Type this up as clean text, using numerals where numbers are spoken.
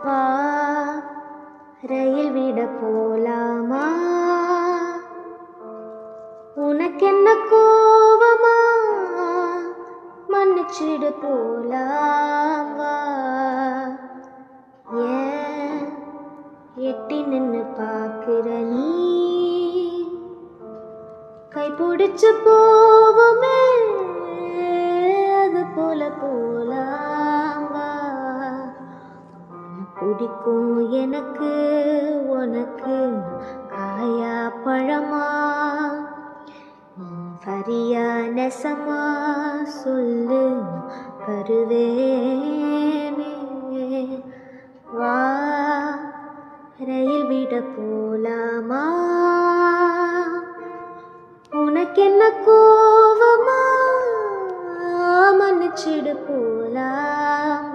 வா ரயில் விட போலாமா? உனக்கென்ன கோவமா? மன்னிச்சிடு போலாம் வா. ஏன் எட்டி நின்னு பாக்குற நீ? கை பிடிச்சு போவோமே அது போல போலாம் வா. பிடிக்கும் எனக்கு உனக்கு காயா பழமா? சரியா நெசமா சொல்லு வருவேனே. வா ரயில் விட போலாமா? உனக்கென்ன கோவமா? மன்னிச்சிடு போலாம்.